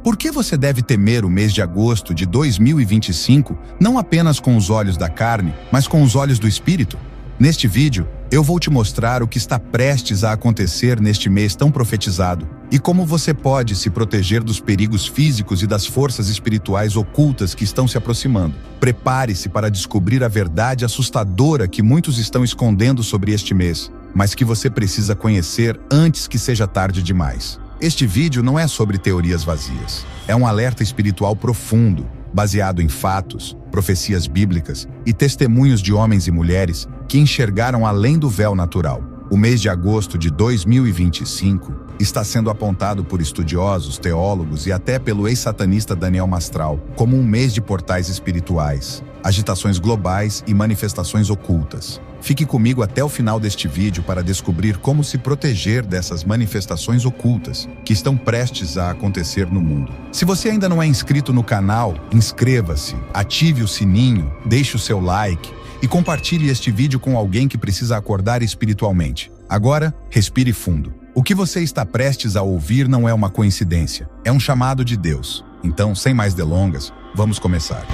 Por que você deve temer o mês de agosto de 2025, não apenas com os olhos da carne, mas com os olhos do espírito? Neste vídeo, eu vou te mostrar o que está prestes a acontecer neste mês tão profetizado e como você pode se proteger dos perigos físicos e das forças espirituais ocultas que estão se aproximando. Prepare-se para descobrir a verdade assustadora que muitos estão escondendo sobre este mês, mas que você precisa conhecer antes que seja tarde demais. Este vídeo não é sobre teorias vazias. É um alerta espiritual profundo, baseado em fatos, profecias bíblicas e testemunhos de homens e mulheres que enxergaram além do véu natural. O mês de agosto de 2025 está sendo apontado por estudiosos, teólogos e até pelo ex-satanista Daniel Mastral como um mês de portais espirituais, agitações globais e manifestações ocultas. Fique comigo até o final deste vídeo para descobrir como se proteger dessas manifestações ocultas que estão prestes a acontecer no mundo. Se você ainda não é inscrito no canal, inscreva-se, ative o sininho, deixe o seu like e compartilhe este vídeo com alguém que precisa acordar espiritualmente. Agora, respire fundo. O que você está prestes a ouvir não é uma coincidência, é um chamado de Deus. Então, sem mais delongas, vamos começar.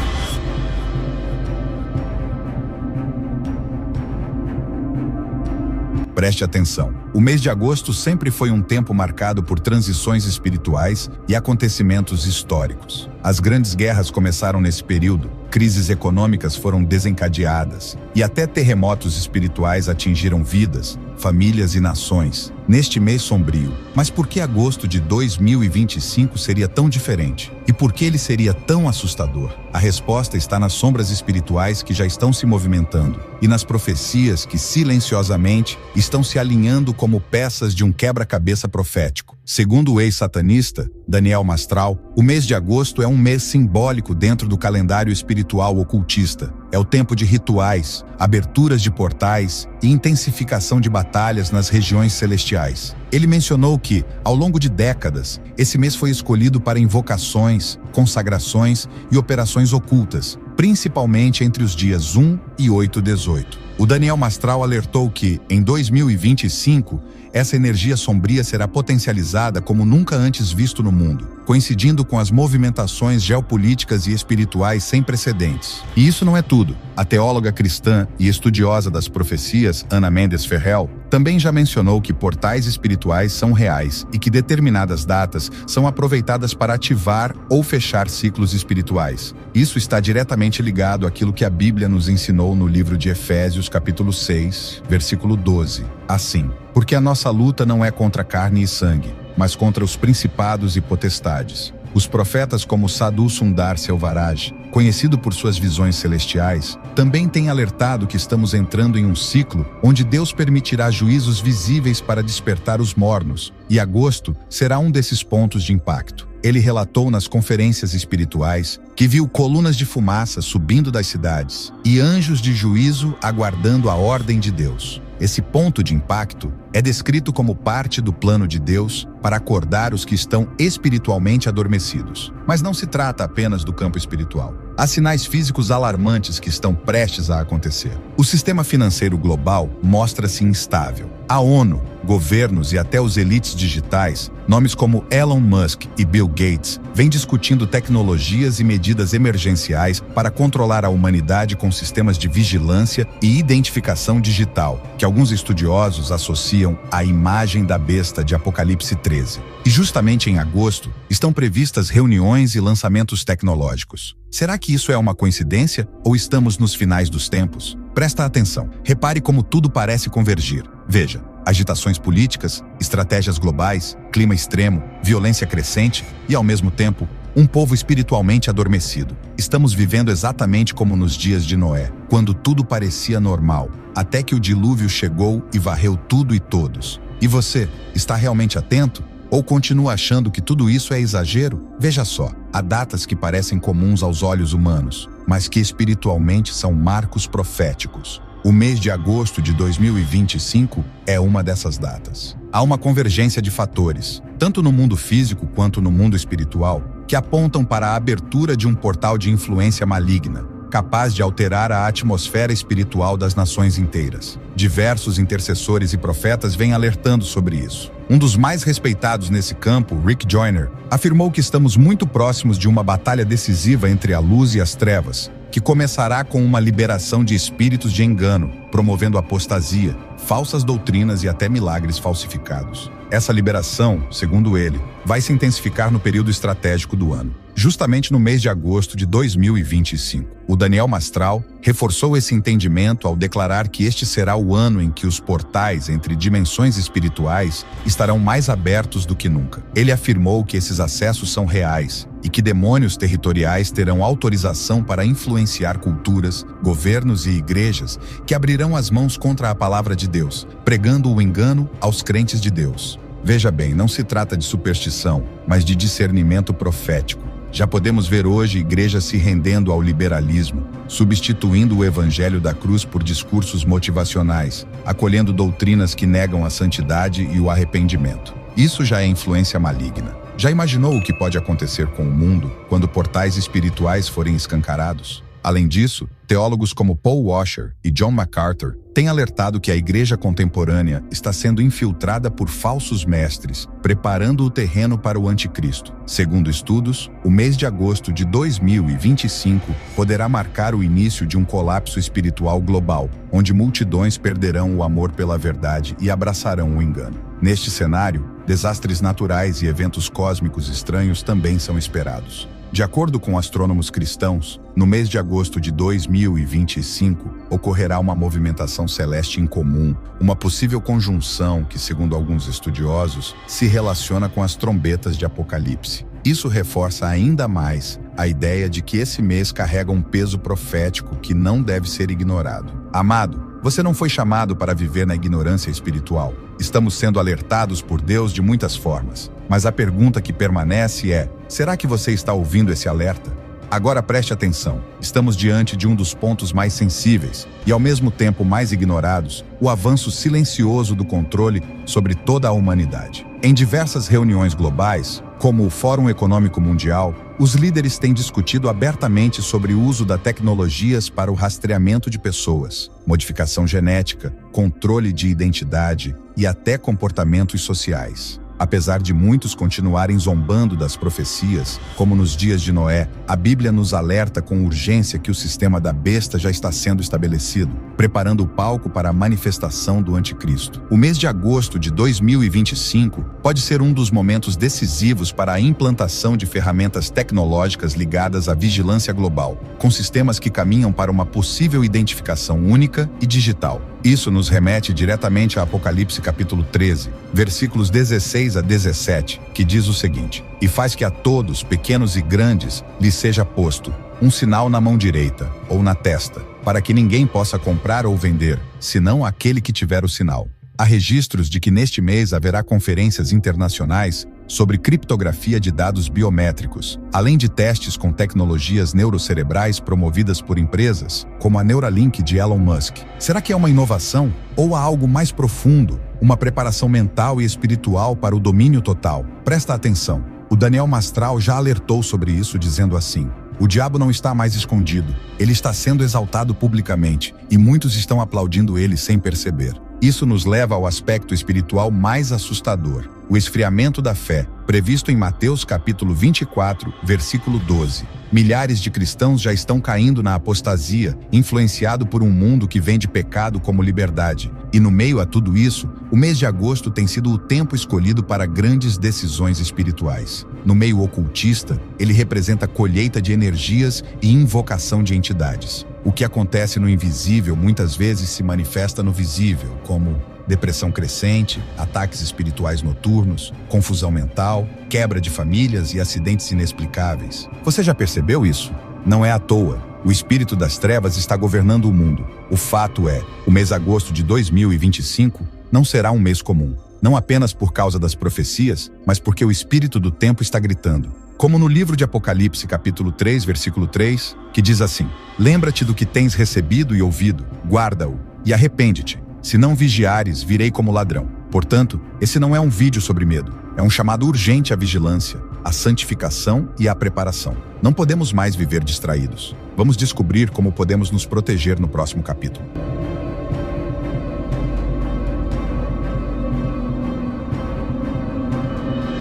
Preste atenção. O mês de agosto sempre foi um tempo marcado por transições espirituais e acontecimentos históricos. As grandes guerras começaram nesse período, crises econômicas foram desencadeadas e até terremotos espirituais atingiram vidas, famílias e nações neste mês sombrio. Mas por que agosto de 2025 seria tão diferente? E por que ele seria tão assustador? A resposta está nas sombras espirituais que já estão se movimentando e nas profecias que silenciosamente estão se alinhando como peças de um quebra-cabeça profético. Segundo o ex-satanista Daniel Mastral, o mês de agosto é um mês simbólico dentro do calendário espiritual ocultista. É o tempo de rituais, aberturas de portais e intensificação de batalhas nas regiões celestiais. Ele mencionou que, ao longo de décadas, esse mês foi escolhido para invocações, consagrações e operações ocultas, principalmente entre os dias 1 e 8/18. O Daniel Mastral alertou que, em 2025, essa energia sombria será potencializada como nunca antes visto no mundo, coincidindo com as movimentações geopolíticas e espirituais sem precedentes. E isso não é tudo. A teóloga cristã e estudiosa das profecias, Ana Mendes Ferrell, também já mencionou que portais espirituais são reais e que determinadas datas são aproveitadas para ativar ou fechar ciclos espirituais. Isso está diretamente ligado àquilo que a Bíblia nos ensinou no livro de Efésios, capítulo 6, versículo 12. Assim, porque a nossa luta não é contra carne e sangue, mas contra os principados e potestades. Os profetas como Sadhu Sundar Selvaraj, conhecido por suas visões celestiais, também têm alertado que estamos entrando em um ciclo onde Deus permitirá juízos visíveis para despertar os mornos, e agosto será um desses pontos de impacto. Ele relatou nas conferências espirituais que viu colunas de fumaça subindo das cidades e anjos de juízo aguardando a ordem de Deus. Esse ponto de impacto é descrito como parte do plano de Deus para acordar os que estão espiritualmente adormecidos. Mas não se trata apenas do campo espiritual. Há sinais físicos alarmantes que estão prestes a acontecer. O sistema financeiro global mostra-se instável. A ONU, governos e até os elites digitais, nomes como Elon Musk e Bill Gates, vêm discutindo tecnologias e medidas emergenciais para controlar a humanidade com sistemas de vigilância e identificação digital, que alguns estudiosos associam à imagem da besta de Apocalipse 13. E justamente em agosto, estão previstas reuniões e lançamentos tecnológicos. Será que isso é uma coincidência ou estamos nos finais dos tempos? Presta atenção. Repare como tudo parece convergir. Veja, agitações políticas, estratégias globais, clima extremo, violência crescente e, ao mesmo tempo, um povo espiritualmente adormecido. Estamos vivendo exatamente como nos dias de Noé, quando tudo parecia normal, até que o dilúvio chegou e varreu tudo e todos. E você, está realmente atento? Ou continua achando que tudo isso é exagero? Veja só, há datas que parecem comuns aos olhos humanos, mas que espiritualmente são marcos proféticos. O mês de agosto de 2025 é uma dessas datas. Há uma convergência de fatores, tanto no mundo físico quanto no mundo espiritual, que apontam para a abertura de um portal de influência maligna. capaz de alterar a atmosfera espiritual das nações inteiras. Diversos intercessores e profetas vêm alertando sobre isso. Um dos mais respeitados nesse campo, Rick Joyner, afirmou que estamos muito próximos de uma batalha decisiva entre a luz e as trevas, que começará com uma liberação de espíritos de engano, promovendo apostasia, falsas doutrinas e até milagres falsificados. Essa liberação, segundo ele, vai se intensificar no período estratégico do ano, justamente no mês de agosto de 2025. O Daniel Mastral reforçou esse entendimento ao declarar que este será o ano em que os portais entre dimensões espirituais estarão mais abertos do que nunca. Ele afirmou que esses acessos são reais e que demônios territoriais terão autorização para influenciar culturas, governos e igrejas que abrirão as mãos contra a palavra de Deus, pregando o engano aos crentes de Deus. Veja bem, não se trata de superstição, mas de discernimento profético. Já podemos ver hoje igrejas se rendendo ao liberalismo, substituindo o evangelho da cruz por discursos motivacionais, acolhendo doutrinas que negam a santidade e o arrependimento. Isso já é influência maligna. Já imaginou o que pode acontecer com o mundo quando portais espirituais forem escancarados? Além disso, teólogos como Paul Washer e John MacArthur têm alertado que a igreja contemporânea está sendo infiltrada por falsos mestres, preparando o terreno para o anticristo. Segundo estudos, o mês de agosto de 2025 poderá marcar o início de um colapso espiritual global, onde multidões perderão o amor pela verdade e abraçarão o engano. Neste cenário, desastres naturais e eventos cósmicos estranhos também são esperados. De acordo com astrônomos cristãos, no mês de agosto de 2025, ocorrerá uma movimentação celeste incomum, uma possível conjunção que, segundo alguns estudiosos, se relaciona com as trombetas de Apocalipse. Isso reforça ainda mais a ideia de que esse mês carrega um peso profético que não deve ser ignorado. Amado, você não foi chamado para viver na ignorância espiritual. Estamos sendo alertados por Deus de muitas formas. Mas a pergunta que permanece é: será que você está ouvindo esse alerta? Agora preste atenção. Estamos diante de um dos pontos mais sensíveis e ao mesmo tempo mais ignorados, o avanço silencioso do controle sobre toda a humanidade. Em diversas reuniões globais, como o Fórum Econômico Mundial, os líderes têm discutido abertamente sobre o uso das tecnologias para o rastreamento de pessoas, modificação genética, controle de identidade e até comportamentos sociais. Apesar de muitos continuarem zombando das profecias, como nos dias de Noé, a Bíblia nos alerta com urgência que o sistema da besta já está sendo estabelecido, preparando o palco para a manifestação do anticristo. O mês de agosto de 2025 pode ser um dos momentos decisivos para a implantação de ferramentas tecnológicas ligadas à vigilância global, com sistemas que caminham para uma possível identificação única e digital. Isso nos remete diretamente a Apocalipse capítulo 13, versículos 16 a 17, que diz o seguinte: "E faz que a todos, pequenos e grandes, lhes seja posto um sinal na mão direita ou na testa, para que ninguém possa comprar ou vender, senão aquele que tiver o sinal." Há registros de que neste mês haverá conferências internacionais sobre criptografia de dados biométricos, além de testes com tecnologias neurocerebrais promovidas por empresas, como a Neuralink de Elon Musk. Será que é uma inovação ou há algo mais profundo, uma preparação mental e espiritual para o domínio total? Presta atenção. O Daniel Mastral já alertou sobre isso, dizendo assim: "O diabo não está mais escondido, ele está sendo exaltado publicamente, e muitos estão aplaudindo ele sem perceber." Isso nos leva ao aspecto espiritual mais assustador, o esfriamento da fé, previsto em Mateus capítulo 24, versículo 12. Milhares de cristãos já estão caindo na apostasia, influenciado por um mundo que vende pecado como liberdade. E no meio a tudo isso, o mês de agosto tem sido o tempo escolhido para grandes decisões espirituais. No meio ocultista, ele representa colheita de energias e invocação de entidades. O que acontece no invisível muitas vezes se manifesta no visível, como depressão crescente, ataques espirituais noturnos, confusão mental, quebra de famílias e acidentes inexplicáveis. Você já percebeu isso? Não é à toa. O espírito das trevas está governando o mundo. O fato é, o mês de agosto de 2025 não será um mês comum. Não apenas por causa das profecias, mas porque o espírito do tempo está gritando. Como no livro de Apocalipse, capítulo 3, versículo 3, que diz assim: "Lembra-te do que tens recebido e ouvido, guarda-o, e arrepende-te. Se não vigiares, virei como ladrão." Portanto, esse não é um vídeo sobre medo, é um chamado urgente à vigilância. a santificação e a preparação. Não podemos mais viver distraídos. Vamos descobrir como podemos nos proteger no próximo capítulo.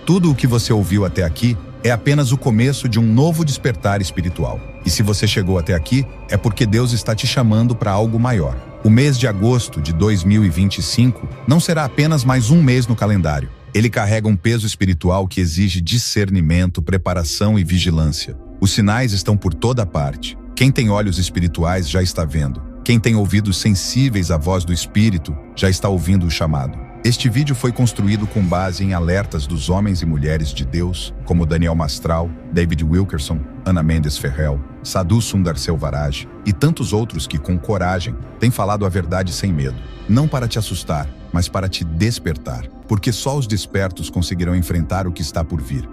Tudo o que você ouviu até aqui é apenas o começo de um novo despertar espiritual. E se você chegou até aqui, é porque Deus está te chamando para algo maior. O mês de agosto de 2025 não será apenas mais um mês no calendário. Ele carrega um peso espiritual que exige discernimento, preparação e vigilância. Os sinais estão por toda parte. Quem tem olhos espirituais já está vendo. Quem tem ouvidos sensíveis à voz do Espírito já está ouvindo o chamado. Este vídeo foi construído com base em alertas dos homens e mulheres de Deus, como Daniel Mastral, David Wilkerson, Ana Mendes Ferrell, Sadhu Sundar Selvaraj e tantos outros que, com coragem, têm falado a verdade sem medo. Não para te assustar, mas para te despertar. Porque só os despertos conseguirão enfrentar o que está por vir.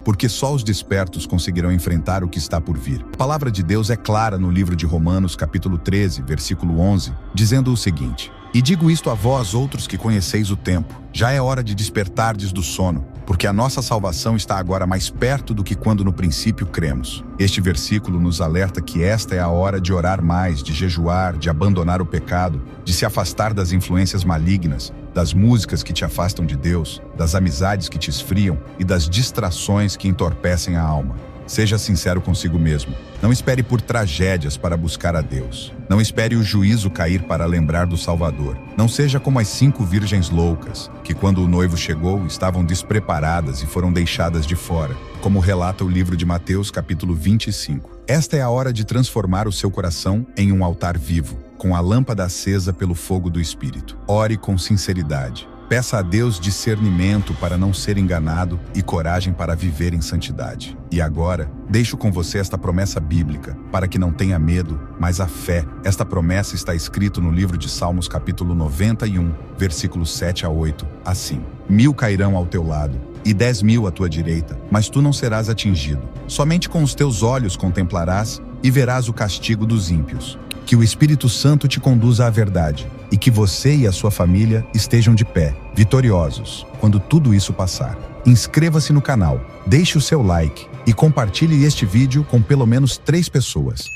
Porque só os despertos conseguirão enfrentar o que está por vir. A palavra de Deus é clara no livro de Romanos, capítulo 13, versículo 11, dizendo o seguinte: "E digo isto a vós, outros que conheceis o tempo, já é hora de despertardes do sono, porque a nossa salvação está agora mais perto do que quando no princípio cremos." Este versículo nos alerta que esta é a hora de orar mais, de jejuar, de abandonar o pecado, de se afastar das influências malignas, das músicas que te afastam de Deus, das amizades que te esfriam e das distrações que entorpecem a alma. Seja sincero consigo mesmo. Não espere por tragédias para buscar a Deus. Não espere o juízo cair para lembrar do Salvador. Não seja como as 5 virgens loucas, que quando o noivo chegou estavam despreparadas e foram deixadas de fora, como relata o livro de Mateus, capítulo 25. Esta é a hora de transformar o seu coração em um altar vivo, com a lâmpada acesa pelo fogo do Espírito. Ore com sinceridade. Peça a Deus discernimento para não ser enganado e coragem para viver em santidade. E agora, deixo com você esta promessa bíblica, para que não tenha medo, mas a fé. Esta promessa está escrita no livro de Salmos, capítulo 91, versículos 7 a 8, assim: 1000 cairão ao teu lado, e 10.000 à tua direita, mas tu não serás atingido. Somente com os teus olhos contemplarás e verás o castigo dos ímpios. Que o Espírito Santo te conduza à verdade e que você e a sua família estejam de pé, vitoriosos, quando tudo isso passar. Inscreva-se no canal, deixe o seu like e compartilhe este vídeo com pelo menos 3 pessoas.